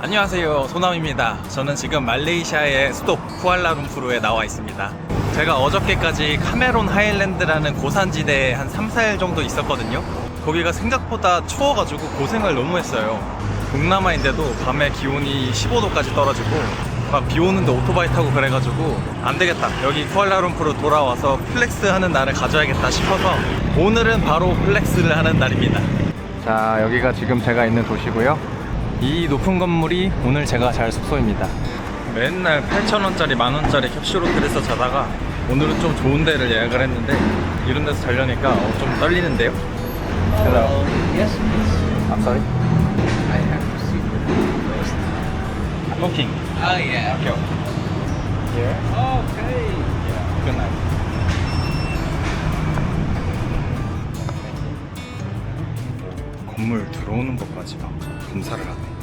안녕하세요, 소남입니다. 저는 지금 말레이시아의 수도 쿠알라룸푸르에 나와 있습니다. 제가 어저께까지 카메론 하일랜드라는 고산지대에 한 3, 4일 정도 있었거든요. 거기가 생각보다 추워가지고 고생을 너무 했어요. 동남아인데도 밤에 기온이 15도까지 떨어지고 막 비 오는데 오토바이 타고 그래가지고 안 되겠다, 여기 쿠알라룸푸르 돌아와서 플렉스 하는 날을 가져야겠다 싶어서 오늘은 바로 플렉스를 하는 날입니다. 자, 여기가 지금 제가 있는 도시고요. 이 높은 건물이 오늘 제가 잘 숙소입니다. 맨날 8,000원짜리, 만원짜리 캡슐호텔에서 자다가 오늘은 좀 좋은 데를 예약을 했는데 이런 데서 자려니까 좀 떨리는데요? Hello. Yes, please. I'm sorry. I have to see the first. Booking. Oh, yeah. Okay. Here. Okay. Yeah. Good night. 건물 들어오는 것까지 막 검사를 하네.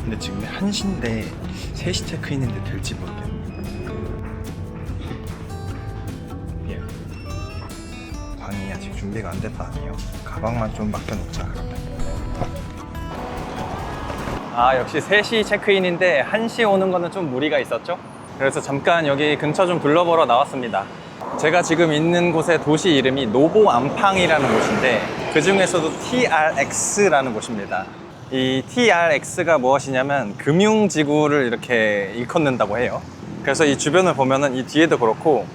근데 지금 1시인데 3시 체크인인데 될지 모르겠네. 예. 방이 아직 준비가 안 돼서 아니에요. 가방만 좀 맡겨놓자 그러면. 아, 역시 3시 체크인인데 1시 오는 거는 좀 무리가 있었죠? 그래서 잠깐 여기 근처 좀 둘러보러 나왔습니다. 제가 지금 있는 곳의 도시 이름이 노보 암팡이라는 곳인데 그 중에서도 TRX라는 곳입니다. 이 TRX가 무엇이냐면 금융지구를 이렇게 일컫는다고 해요. 그래서 이 주변을 보면은 이 뒤에도 그렇고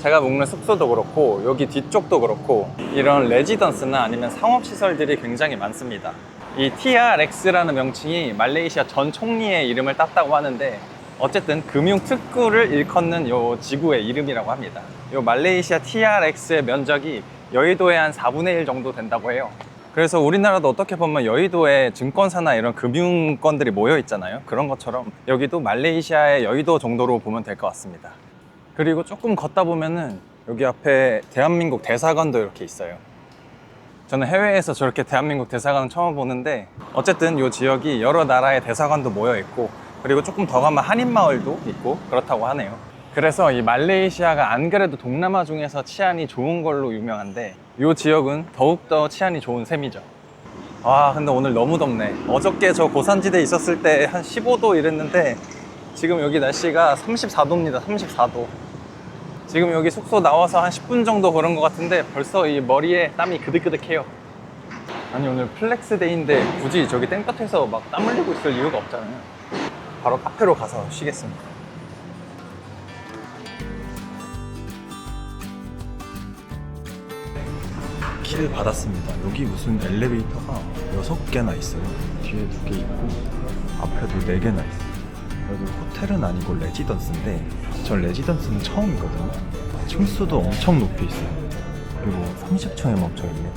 제가 묵는 숙소도 그렇고 여기 뒤쪽도 그렇고 이런 레지던스나 아니면 상업시설들이 굉장히 많습니다. 이 TRX라는 명칭이 말레이시아 전 총리의 이름을 땄다고 하는데 어쨌든 금융특구를 일컫는 요 지구의 이름이라고 합니다. 요 말레이시아 TRX의 면적이 여의도의 한 4분의 1 정도 된다고 해요. 그래서 우리나라도 어떻게 보면 여의도에 증권사나 이런 금융권들이 모여 있잖아요. 그런 것처럼 여기도 말레이시아의 여의도 정도로 보면 될 것 같습니다. 그리고 조금 걷다 보면은 여기 앞에 대한민국 대사관도 이렇게 있어요. 저는 해외에서 저렇게 대한민국 대사관은 처음 보는데 어쨌든 이 지역이 여러 나라의 대사관도 모여 있고 그리고 조금 더 가면 한인마을도 있고 그렇다고 하네요. 그래서 이 말레이시아가 안 그래도 동남아 중에서 치안이 좋은 걸로 유명한데 이 지역은 더욱더 치안이 좋은 셈이죠. 와, 근데 오늘 너무 덥네. 어저께 저 고산지대에 있었을 때 한 15도 이랬는데 지금 여기 날씨가 34도입니다. 34도. 지금 여기 숙소 나와서 한 10분 정도 걸은 것 같은데 벌써 이 머리에 땀이 그득그득해요. 아니, 오늘 플렉스 데이인데 굳이 저기 땡볕에서 막 땀 흘리고 있을 이유가 없잖아요. 바로 카페로 가서 쉬겠습니다. 키를 받았습니다. 여기 무슨 엘리베이터가 6개나 있어요. 뒤에 2개 있고 앞에도 4개나 있어요. 그래도 호텔은 아니고 레지던스인데 저 레지던스는 처음이거든요. 층수도 엄청 높이 있어요. 그리고 30층에 멈춰있네.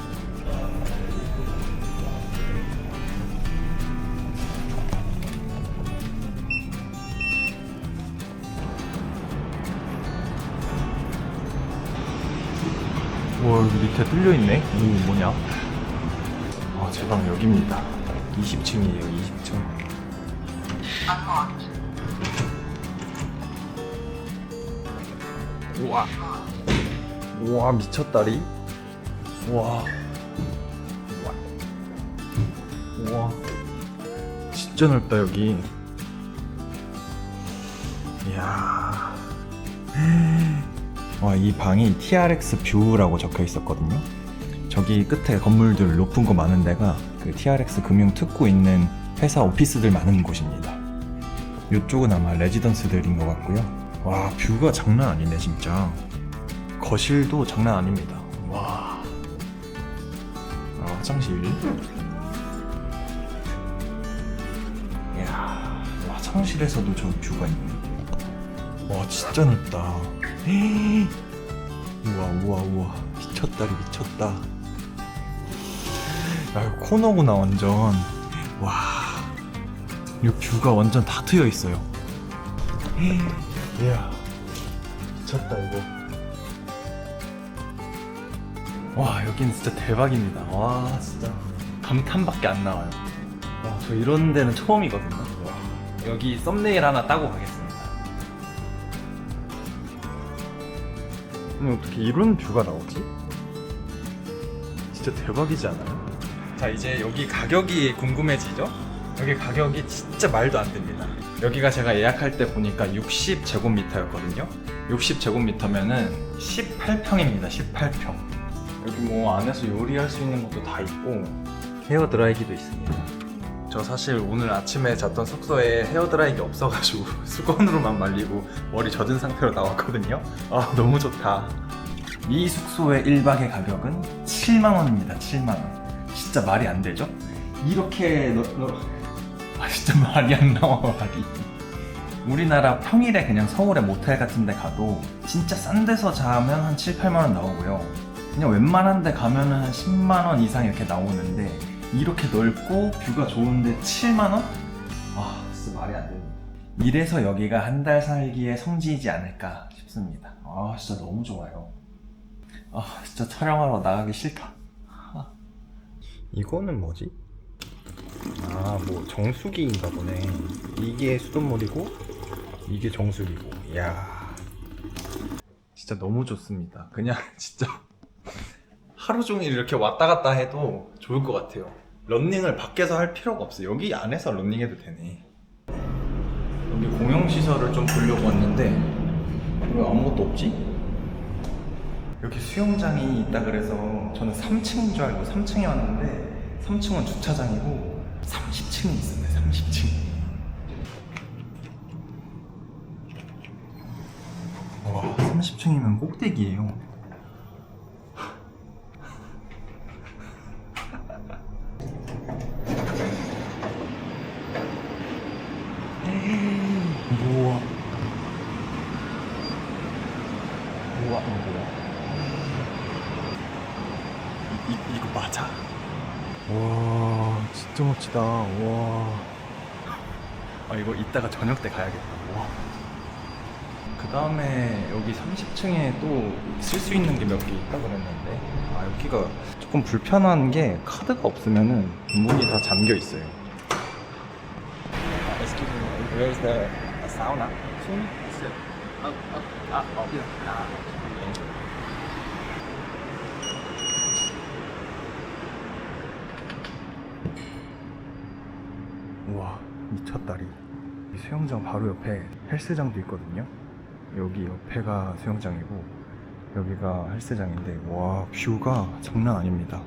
와, 여기 밑에 뚫려있네? 오, 뭐냐? 아, 제 방 여기입니다. 20층이에요, 20층. 우와. 우와, 미쳤다리. 우와. 우와. 진짜 넓다, 여기. 이야. 와, 이 방이 TRX 뷰라고 적혀 있었거든요. 저기 끝에 건물들 높은 거 많은 데가 그 TRX 금융 특구 있는 회사 오피스들 많은 곳입니다. 이쪽은 아마 레지던스들인 것 같고요. 와, 뷰가 장난 아니네 진짜. 거실도 장난 아닙니다. 와. 아, 화장실. 이야, 화장실에서도 저 뷰가 있네. 와, 진짜 넓다. 우와, 우와, 우와. 미쳤다리 미쳤다. 야, 이거 코너구나 완전. 와, 이 뷰가 완전 다 트여 있어요. 이야, 미쳤다 이거. 와, 여긴 진짜 대박입니다. 와, 진짜 감탄밖에 안 나와요. 와, 저 이런 데는 처음이거든요. 와, 여기 썸네일 하나 따고 가겠습니다. 근데 어떻게 이런 뷰가 나오지? 진짜 대박이지 않아요? 자, 이제 여기 가격이 궁금해지죠? 여기 가격이 진짜 말도 안 됩니다. 여기가 제가 예약할 때 보니까 60제곱미터였거든요. 60제곱미터면은 18평입니다. 18평. 여기 뭐 안에서 요리할 수 있는 것도 다 있고 헤어 드라이기도 있습니다. 저 사실 오늘 아침에 잤던 숙소에 헤어 드라이기 없어가지고 수건으로만 말리고 머리 젖은 상태로 나왔거든요. 아 너무 좋다. 이 숙소의 1박의 가격은 7만원입니다. 7만원. 진짜 말이 안 되죠? 이렇게 진짜 말이 안 나와 말이. 우리나라 평일에 그냥 서울의 모텔 같은 데 가도 진짜 싼 데서 자면 한 7, 8만원 나오고요. 그냥 웬만한 데 가면 한 10만원 이상 이렇게 나오는데 이렇게 넓고 뷰가 좋은데 7만원? 아 진짜 말이 안 됩니다. 이래서 여기가 한 달 살기에 성지이지 않을까 싶습니다. 아 진짜 너무 좋아요. 아 진짜 촬영하러 나가기 싫다. 이거는 뭐지? 아 뭐 정수기인가 보네. 이게 수돗물이고 이게 정수기고. 이야 진짜 너무 좋습니다. 그냥 진짜 하루 종일 이렇게 왔다 갔다 해도 좋을 것 같아요. 런닝을 밖에서 할 필요가 없어요. 여기 안에서 런닝해도 되네. 여기 공용시설을 좀 보려고 왔는데 왜 아무것도 없지? 여기 수영장이 있다 그래서 저는 3층인 줄 알고 3층에 왔는데 3층은 주차장이고 30층이 있었네. 30층. 와 30층이면 꼭대기예요. 우와 우와 뭐야? 이거 맞아? 와 진짜 멋지다. 와. 아 이거 이따가 저녁 때 가야겠다. 와. 그 다음에 여기 30층에 또 쓸 수 있는 게 몇 개 있다 그랬는데 아 여기가 조금 불편한 게 카드가 없으면은 문이 다 잠겨 있어요. Excuse me, where is the sauna? Sauna? 우와 미쳤다리. 이 수영장 바로 옆에 헬스장도 있거든요. 여기 옆에가 수영장이고 여기가 헬스장인데 와 뷰가 장난 아닙니다.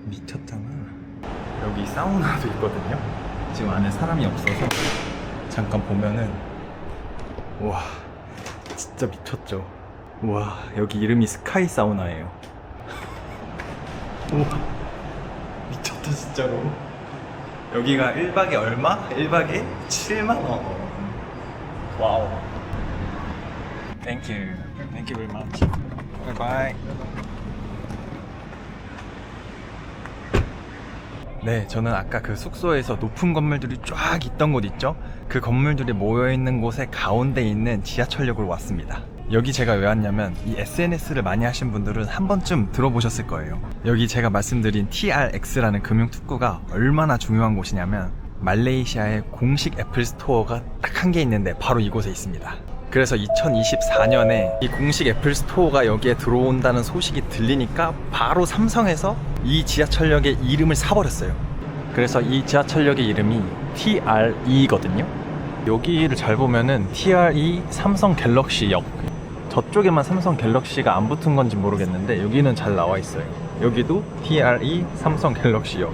미쳤잖아. 여기 사우나도 있거든요. 지금 안에 사람이 없어서 잠깐 보면은 와 진짜 미쳤죠. 와 여기 이름이 스카이 사우나예요. 우와 미쳤다 진짜로. 여기가 1박에 얼마? 1박에 7만원. 와우. Thank you. Thank you very much. Bye bye. 네, 저는 아까 그 숙소에서 높은 건물들이 쫙 있던 곳 있죠? 그 건물들이 모여있는 곳의 가운데 있는 지하철역으로 왔습니다. 여기 제가 왜 왔냐면 이 SNS를 많이 하신 분들은 한 번쯤 들어보셨을 거예요. 여기 제가 말씀드린 TRX라는 금융특구가 얼마나 중요한 곳이냐면 말레이시아의 공식 애플 스토어가 딱 한 개 있는데 바로 이곳에 있습니다. 그래서 2024년에 이 공식 애플 스토어가 여기에 들어온다는 소식이 들리니까 바로 삼성에서 이 지하철역의 이름을 사버렸어요. 그래서 이 지하철역의 이름이 TRE거든요. 여기를 잘 보면은 TRE 삼성 갤럭시역, 저쪽에만 삼성 갤럭시가 안 붙은 건지 모르겠는데 여기는 잘 나와 있어요. 여기도 TRE 삼성 갤럭시역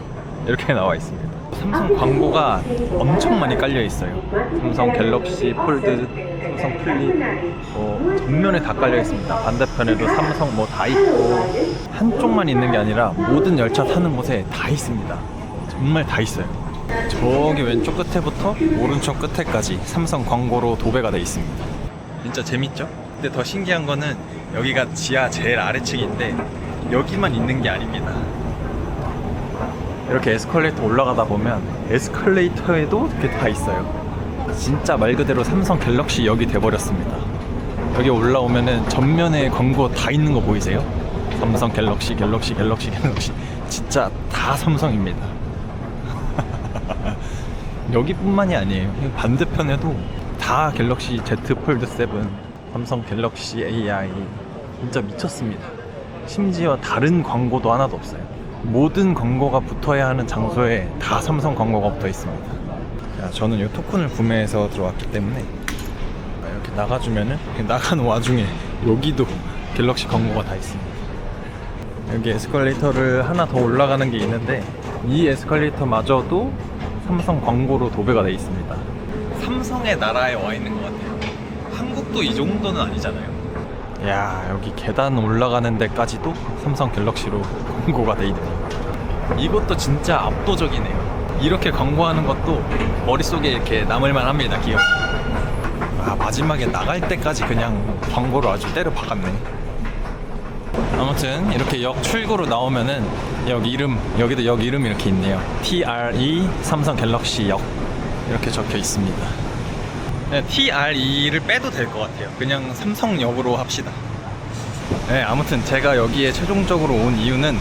이렇게 나와 있습니다. 삼성 광고가 엄청 많이 깔려 있어요. 삼성 갤럭시 폴드, 삼성 플립 전면에 다 깔려 있습니다. 반대편에도 삼성 뭐 다 있고 한쪽만 있는 게 아니라 모든 열차 타는 곳에 다 있습니다. 정말 다 있어요. 저기 왼쪽 끝에부터 오른쪽 끝에까지 삼성 광고로 도배가 돼 있습니다. 진짜 재밌죠? 근데 더 신기한 거는 여기가 지하 제일 아래층인데 여기만 있는 게 아닙니다. 이렇게 에스컬레이터 올라가다 보면 에스컬레이터에도 이렇게 다 있어요. 진짜 말 그대로 삼성 갤럭시 역이 돼버렸습니다. 여기 올라오면은 전면에 광고 다 있는 거 보이세요? 삼성 갤럭시 진짜 다 삼성입니다. 여기뿐만이 아니에요. 반대편에도 다 갤럭시 Z 폴드 7, 삼성 갤럭시 AI 진짜 미쳤습니다. 심지어 다른 광고도 하나도 없어요. 모든 광고가 붙어야 하는 장소에 다 삼성 광고가 붙어 있습니다. 야, 저는 이 토큰을 구매해서 들어왔기 때문에 이렇게 나가주면은 나가는 와중에 여기도 갤럭시 광고가 다 있습니다. 여기 에스컬레이터를 하나 더 올라가는 게 있는데 이 에스컬레이터마저도 삼성 광고로 도배가 되어 있습니다. 삼성의 나라에 와 있는 것 같아요. 한국도 이 정도는 아니잖아요. 야, 여기 계단 올라가는 데까지도 삼성 갤럭시로 광고가 돼 있네요. 이것도 진짜 압도적이네요. 이렇게 광고하는 것도 머릿속에 이렇게 남을만 합니다. 기억. 아, 마지막에 나갈 때까지 그냥 광고를 아주 때려 박았네. 아무튼 이렇게 역 출구로 나오면은 여기도 역 이름이 이렇게 있네요. TRE 삼성 갤럭시 역 이렇게 적혀 있습니다. 네, TRE를 빼도 될 것 같아요. 그냥 삼성역으로 합시다. 네, 아무튼 제가 여기에 최종적으로 온 이유는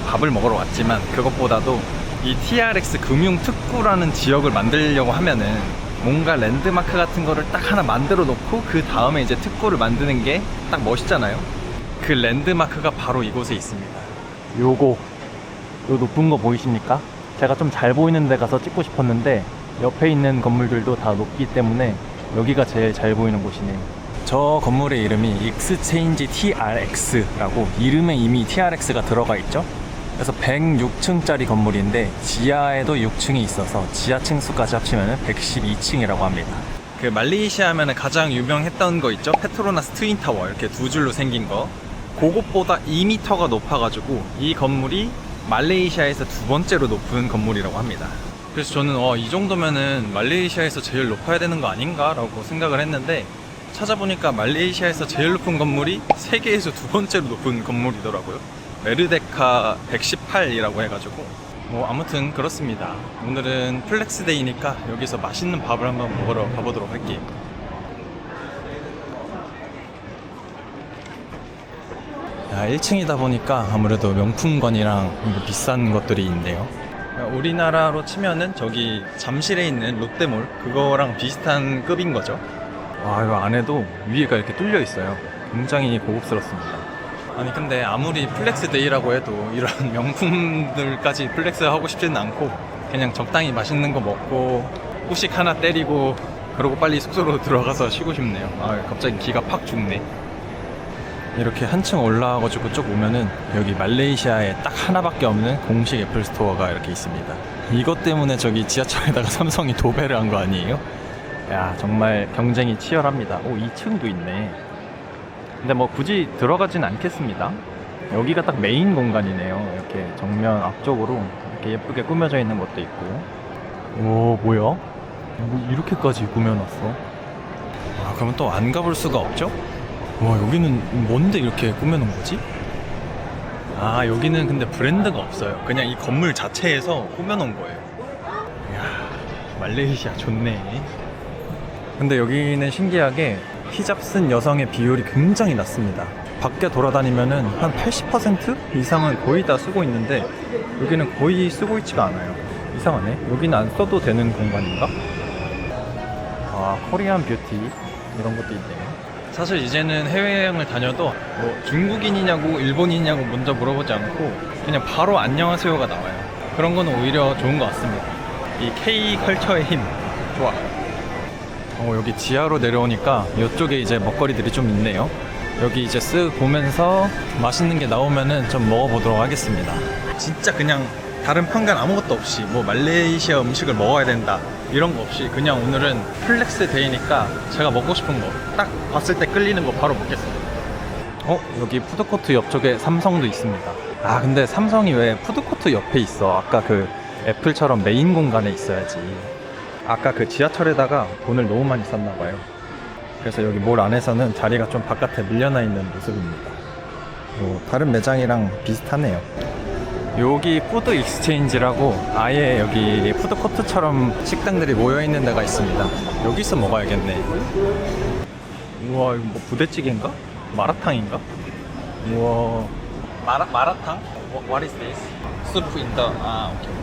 밥을 먹으러 왔지만 그것보다도 이 TRX 금융특구라는 지역을 만들려고 하면은 뭔가 랜드마크 같은 거를 딱 하나 만들어 놓고 그 다음에 이제 특구를 만드는 게 딱 멋있잖아요. 그 랜드마크가 바로 이곳에 있습니다. 요 높은 거 보이십니까? 제가 좀 잘 보이는 데 가서 찍고 싶었는데 옆에 있는 건물들도 다 높기 때문에 여기가 제일 잘 보이는 곳이네요. 저 건물의 이름이 익스체인지 TRX라고 이름에 이미 TRX가 들어가 있죠. 그래서 106층짜리 건물인데 지하에도 6층이 있어서 지하층 수까지 합치면 112층이라고 합니다. 그 말레이시아 하면 가장 유명했던 거 있죠? 페트로나스 트윈타워 이렇게 두 줄로 생긴 거. 그것보다 2m가 높아가지고 이 건물이 말레이시아에서 두 번째로 높은 건물이라고 합니다. 그래서 저는 이 정도면은 말레이시아에서 제일 높아야 되는 거 아닌가 라고 생각을 했는데 찾아보니까 말레이시아에서 제일 높은 건물이 세계에서 두 번째로 높은 건물이더라고요. 메르데카 118이라고 해가지고 아무튼 그렇습니다. 오늘은 플렉스데이니까 여기서 맛있는 밥을 한번 먹으러 가보도록 할게요. 야, 1층이다 보니까 아무래도 명품관이랑 비싼 것들이 있네요. 우리나라로 치면은 저기 잠실에 있는 롯데몰 그거랑 비슷한 급인 거죠. 와, 이거 안에도 위에가 이렇게 뚫려 있어요. 굉장히 고급스럽습니다. 아니 근데 아무리 플렉스데이라고 해도 이런 명품들까지 플렉스하고 싶지는 않고 그냥 적당히 맛있는 거 먹고 후식 하나 때리고 그러고 빨리 숙소로 들어가서 쉬고 싶네요. 아, 갑자기 기가 팍 죽네. 이렇게 한층 올라와가지고 쭉 오면은 여기 말레이시아에 딱 하나밖에 없는 공식 애플 스토어가 이렇게 있습니다. 이것 때문에 저기 지하철에다가 삼성이 도배를 한 거 아니에요? 야, 정말 경쟁이 치열합니다. 2층도 있네. 근데 뭐 굳이 들어가진 않겠습니다. 여기가 딱 메인 공간이네요. 이렇게 정면 앞쪽으로 이렇게 예쁘게 꾸며져 있는 것도 있고. 오, 뭐야? 뭐 이렇게까지 꾸며놨어? 아, 그러면 또 안 가볼 수가 없죠? 와, 여기는 뭔데 이렇게 꾸며놓은 거지? 아, 여기는 근데 브랜드가 없어요. 그냥 이 건물 자체에서 꾸며놓은 거예요. 이야, 말레이시아 좋네. 근데 여기는 신기하게 히잡 쓴 여성의 비율이 굉장히 낮습니다. 밖에 돌아다니면은 한 80% 이상은 거의 다 쓰고 있는데 여기는 거의 쓰고 있지가 않아요. 이상하네. 여기는 안 써도 되는 공간인가? 아, 코리안 뷰티 이런 것도 있네요. 사실 이제는 해외여행을 다녀도 뭐 중국인이냐고 일본인이냐고 먼저 물어보지 않고 그냥 바로 안녕하세요가 나와요. 그런 거는 오히려 좋은 것 같습니다. 이 K컬처의 힘 좋아. 여기 지하로 내려오니까 이쪽에 이제 먹거리들이 좀 있네요. 여기 이제 쓱 보면서 맛있는 게 나오면은 좀 먹어보도록 하겠습니다. 진짜 그냥 다른 편견 아무것도 없이 뭐 말레이시아 음식을 먹어야 된다 이런 거 없이 그냥 오늘은 플렉스 데이니까 제가 먹고 싶은 거 딱 봤을 때 끌리는 거 바로 먹겠습니다. 여기 푸드코트 옆쪽에 삼성도 있습니다. 아, 근데 삼성이 왜 푸드코트 옆에 있어? 아까 그 애플처럼 메인 공간에 있어야지. 아까 그 지하철에다가 돈을 너무 많이 썼나 봐요. 그래서 여기 몰 안에서는 자리가 좀 바깥에 밀려나 있는 모습입니다. 다른 매장이랑 비슷하네요. 여기 푸드 익스체인지라고 아예 여기 푸드코트처럼 식당들이 모여있는 데가 있습니다. 여기서 먹어야겠네. 우와, 이거 뭐 부대찌개인가? 마라탕인가? 우와, 마라탕? What is this? soup in the... 오케이.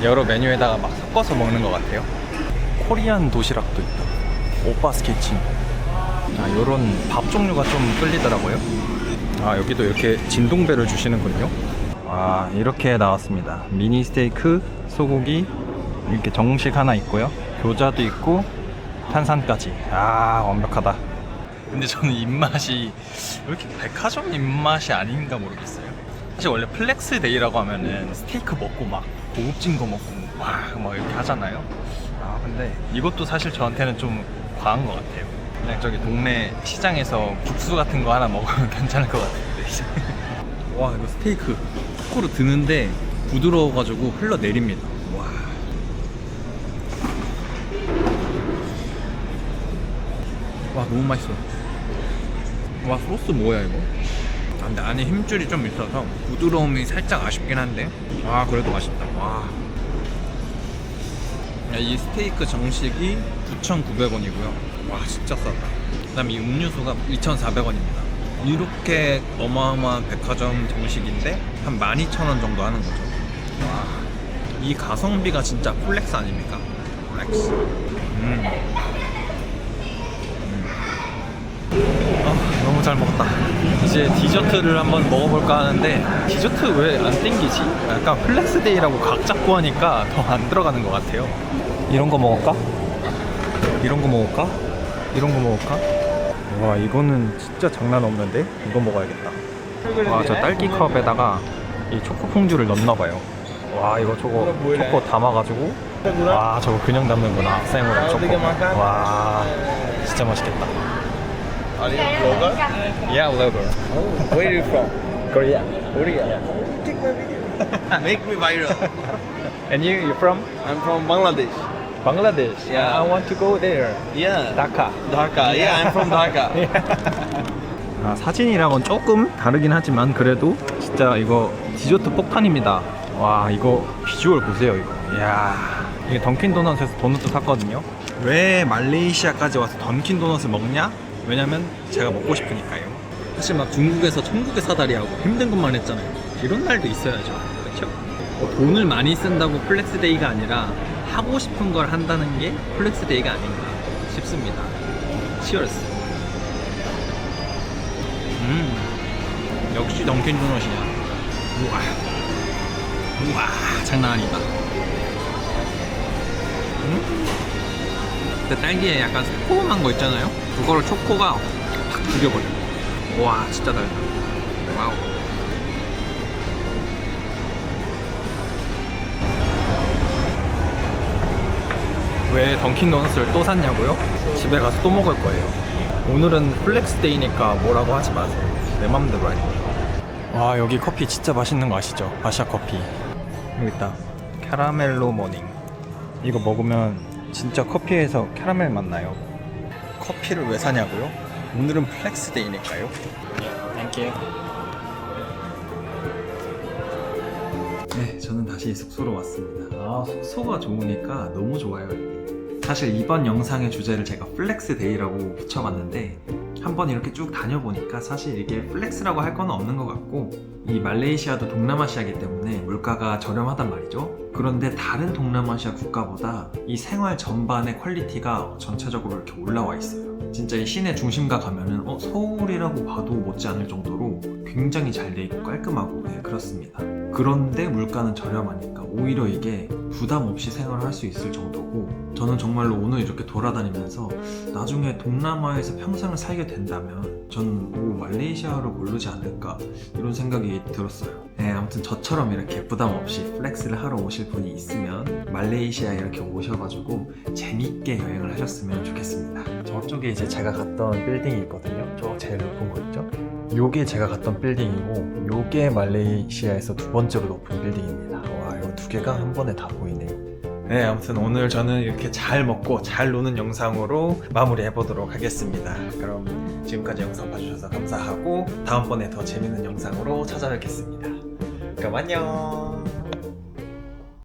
여러 메뉴에다가 막 섞어서 먹는 것 같아요. 코리안 도시락도 있다. 오빠스 키친. 요런 밥 종류가 좀 끌리더라고요. 아, 여기도 이렇게 진동배를 주시는군요. 와, 이렇게 나왔습니다. 미니 스테이크, 소고기 이렇게 정식 하나 있고요. 교자도 있고 탄산까지. 아, 완벽하다. 근데 저는 입맛이 왜 이렇게 백화점 입맛이 아닌가 모르겠어요. 사실 원래 플렉스 데이라고 하면은 스테이크 먹고 막 고급진 거 먹고 막 이렇게 하잖아요. 아, 근데 이것도 사실 저한테는 좀 과한 것 같아요. 그냥 저기 동네 시장에서 국수 같은 거 하나 먹으면 괜찮을 것 같은데. 와, 이거 스테이크 코로 드는데 부드러워가지고 흘러내립니다. 와. 와, 너무 맛있어. 와, 소스 뭐야 이거? 아, 근데 안에 힘줄이 좀 있어서 부드러움이 살짝 아쉽긴 한데, 아, 그래도 맛있다. 와. 이 스테이크 정식이 9,900원이고요. 와, 진짜 싸다. 그 다음에 이 음료수가 2,400원입니다. 이렇게 어마어마한 백화점 정식인데 한 12,000원 정도 하는 거죠. 와, 이 가성비가 진짜 플렉스 아닙니까? 플렉스. 아, 너무 잘 먹었다. 이제 디저트를 한번 먹어볼까 하는데 디저트 왜 안 땡기지? 약간 플렉스데이라고 각 잡고 하니까 더 안 들어가는 것 같아요. 이런 거 먹을까? 이런 거 먹을까? 이런 거 먹을까? 와, 이거는 진짜 장난 없는데? 이거 먹어야겠다. 와, 저 딸기 컵에다가 이 초코 퐁듀를 넣나봐요. 와, 이거 저거 초코 담아가지고, 와, 저거 그냥 담는구나. 생으로 초코. 와, 진짜 맛있겠다. Are you a vlogger? Yeah, logo. Oh, where are you from? Korea. Korea. Take my video. Make me viral. And you from? I'm from Bangladesh. Bangladesh. Yeah. I want to go there. Yeah. Dhaka. Dhaka. Yeah, I'm from Dhaka. 아, 사진이랑은 조금 다르긴 하지만 그래도 진짜 이거 디저트 폭탄입니다. 와, 이거 비주얼 보세요. 이거. 이야, 이게 던킨 도넛에서 도넛도 샀거든요. 왜 말레이시아까지 와서 던킨 도넛을 먹냐? 왜냐면 제가 먹고 싶으니까요. 사실 막 중국에서 천국의 사다리하고 힘든 것만 했잖아요. 이런 날도 있어야죠. 그렇죠? 돈을 많이 쓴다고 플렉스데이가 아니라 하고 싶은 걸 한다는 게 플렉스데이가 아닌가 싶습니다. 치얼스. 역시 던킨 도넛이야. 우와, 우와, 장난 아니다. 근데 딸기에 약간 새콤한 거 있잖아요. 그거를 초코가 확 죽여버려. 와, 진짜 달다. 와우. 왜 던킨 도넛을 또 샀냐고요? 집에 가서 또 먹을 거예요. 오늘은 플렉스데이니까 뭐라고 하지 마세요. 내 맘대로 할 거예요. 와, 여기 커피 진짜 맛있는 거 아시죠? 바샤 커피. 여기 있다. 캐러멜로 모닝. 이거 먹으면 진짜 커피에서 캐러멜 맛 나요. 커피를 왜 사냐고요? 오늘은 플렉스데이니까요. 땡큐. 네, 저는 다시 숙소로 왔습니다. 아, 숙소가 좋으니까 너무 좋아요. 사실 이번 영상의 주제를 제가 플렉스데이라고 붙여봤는데 한번 이렇게 쭉 다녀보니까 사실 이게 플렉스라고 할 건 없는 것 같고, 이 말레이시아도 동남아시아이기 때문에 물가가 저렴하단 말이죠. 그런데 다른 동남아시아 국가보다 이 생활 전반의 퀄리티가 전체적으로 이렇게 올라와 있어요. 진짜 이 시내 중심가 가면은 서울이라고 봐도 못지 않을 정도로 굉장히 잘 돼 있고 깔끔하고, 네, 그렇습니다. 그런데 물가는 저렴하니까 오히려 이게 부담 없이 생활할 수 있을 정도고, 저는 정말로 오늘 이렇게 돌아다니면서 나중에 동남아에서 평생을 살게 된다면 저는 말레이시아로 고르지 않을까 이런 생각이 들었어요. 네, 아무튼 저처럼 이렇게 부담 없이 플렉스를 하러 오실 분이 있으면 말레이시아에 이렇게 오셔가지고 재밌게 여행을 하셨으면 좋겠습니다. 저쪽에 이제 제가 갔던 빌딩이 있거든요. 저 제일 높은 거 있죠? 요게 제가 갔던 빌딩이고, 요게 말레이시아에서 두 번째로 높은 빌딩입니다. 와, 이거 두 개가 한 번에 다 보이네요. 네, 아무튼 오늘 저는 이렇게 잘 먹고 잘 노는 영상으로 마무리해 보도록 하겠습니다. 그럼 지금까지 영상 봐주셔서 감사하고 다음번에 더 재밌는 영상으로 찾아뵙겠습니다. 그럼 안녕.